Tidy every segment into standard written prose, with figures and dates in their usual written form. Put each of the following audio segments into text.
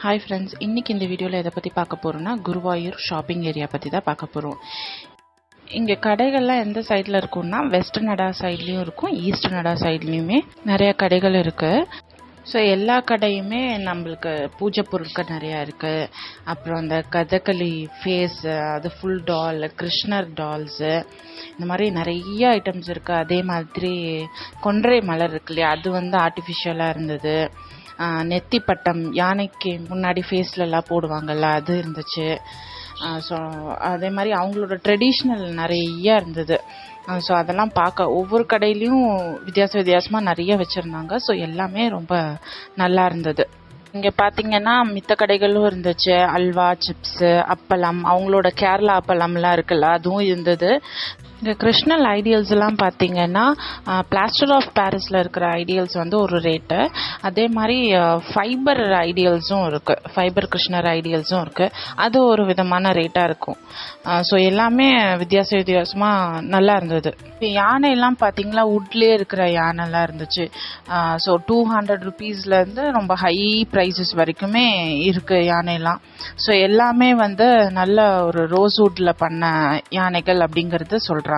Hi friends, இன்றைக்கி இந்த வீடியோவில் எதை பற்றி பார்க்க போகிறோன்னா குருவாயூர் ஷாப்பிங் ஏரியா பற்றி தான் பார்க்க போகிறோம். இங்கே கடைகள்லாம் எந்த சைடில் இருக்குன்னா வெஸ்ட் நடா சைட்லேயும் இருக்கும், ஈஸ்ட் நடா சைட்லேயுமே நிறைய கடைகள் இருக்குது. ஸோ எல்லா கடையுமே நம்மளுக்கு பூஜை பொருட்கள் நிறையா இருக்குது. அப்புறம் அந்த கதகளி ஃபேஸு, அது ஃபுல் டால், கிருஷ்ணர் டால்ஸு, இந்த மாதிரி நிறைய ஐட்டம்ஸ் இருக்குது. அதே மாதிரி கொன்றை மலர் இருக்கு இல்லையா, அது ஆர்டிஃபிஷியலாக இருந்தது. நெத்தி பட்டம், யானைக்கு முன்னாடி ஃபேஸ்லலாம் போடுவாங்கள்ல, அது இருந்துச்சு. ஸோ அதே மாதிரி அவங்களோட ட்ரெடிஷ்னல் நிறைய இருந்தது. ஸோ அதெல்லாம் பார்க்க ஒவ்வொரு கடையிலையும் வித்தியாசமாக நிறைய வச்சுருந்தாங்க. ஸோ எல்லாமே ரொம்ப நல்லா இருந்தது. இங்கே பார்த்தீங்கன்னா மித்த கடைகளும் இருந்துச்சு. அல்வா, சிப்ஸு, அப்பளம், அவங்களோட கேரளா அப்பளம்லாம் இருக்குல்ல, அதுவும் இருந்தது. இங்கே கிருஷ்ணல் ஐடியல்ஸ்லாம் பார்த்தீங்கன்னா பிளாஸ்டர் ஆஃப் பாரிஸில் இருக்கிற ஐடியல்ஸ் ஒரு ரேட்டு, அதே மாதிரி ஃபைபர் ஐடியல்ஸும் இருக்குது, ஃபைபர் கிருஷ்ணர் ஐடியல்ஸும் இருக்குது. அது ஒரு விதமான ரேட்டாக இருக்கும். ஸோ எல்லாமே வித்தியாசமாக நல்லா இருந்தது. இப்போ யானையெல்லாம் பார்த்தீங்களா, வுட்லேயே இருக்கிற யானைலாம் இருந்துச்சு. ஸோ 200 rupeesலேருந்து ரொம்ப ஹை ப்ரைஸஸ் வரைக்குமே இருக்குது யானையெல்லாம். ஸோ எல்லாமே நல்ல ஒரு ரோஸ்வுட்டில் பண்ண யானைகள் அப்படிங்கிறது சொல்கிறாங்க.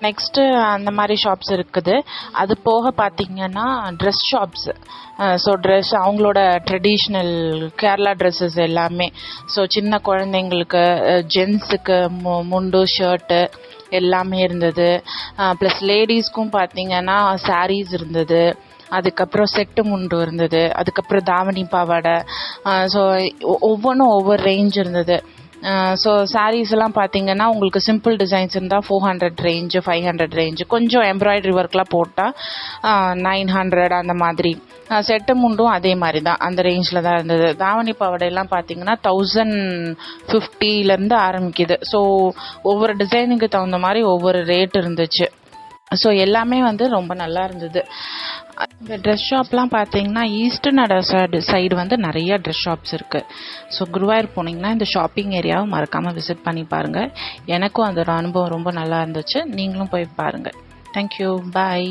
நெக்ஸ்ட்டு அந்த மாதிரி ஷாப்ஸ் இருக்குது. அது போக பார்த்தீங்கன்னா ட்ரெஸ் ஷாப்ஸ். ஸோ ட்ரெஸ், அவங்களோட ட்ரெடிஷ்னல் கேரளா ட்ரெஸ்ஸஸ் எல்லாமே. ஸோ சின்ன குழந்தைங்களுக்கு, ஜென்ஸுக்கு முண்டு, ஷர்ட்டு எல்லாமே இருந்தது. ப்ளஸ் லேடிஸ்க்கும் பார்த்தீங்கன்னா சாரீஸ் இருந்தது. அதுக்கப்புறம் செட்டு முண்டு இருந்தது. அதுக்கப்புறம் தாவணி பாவாடை. ஸோ ஒவ்வொன்றும் ஒவ்வொரு ரேஞ்ச் இருந்தது. ஸோ சாரீஸ் எல்லாம் பார்த்தீங்கன்னா உங்களுக்கு சிம்பிள் டிசைன்ஸ் இருந்தால் 400 ரேஞ்சு, 500 ரேஞ்சு, கொஞ்சம் எம்ப்ராய்டரி ஒர்க்லாம் போட்டால் 900 அந்த மாதிரி. செட்டு முண்டும் அதே மாதிரி தான், அந்த ரேஞ்சில் தான் இருந்தது. தாவணி பாவாடையெல்லாம் பார்த்தீங்கன்னா 1050 ஆரம்பிக்குது. ஸோ ஒவ்வொரு டிசைனுக்கு தகுந்த மாதிரி ஒவ்வொரு ரேட் இருந்துச்சு. ஸோ எல்லாமே ரொம்ப நல்லா இருந்தது. இந்த ட்ரெஸ் ஷாப்லாம் பார்த்தீங்கன்னா ஈஸ்ட் நடா சைடு நிறைய ட்ரெஸ் ஷாப்ஸ் இருக்குது. ஸோ குருவாயூர் போனீங்கன்னா இந்த ஷாப்பிங் ஏரியாவை மறக்காமல் விசிட் பண்ணி பாருங்கள். எனக்கும் அந்த அனுபவம் ரொம்ப நல்லா இருந்துச்சு. நீங்களும் போய் பாருங்கள். தேங்க்யூ, பாய்.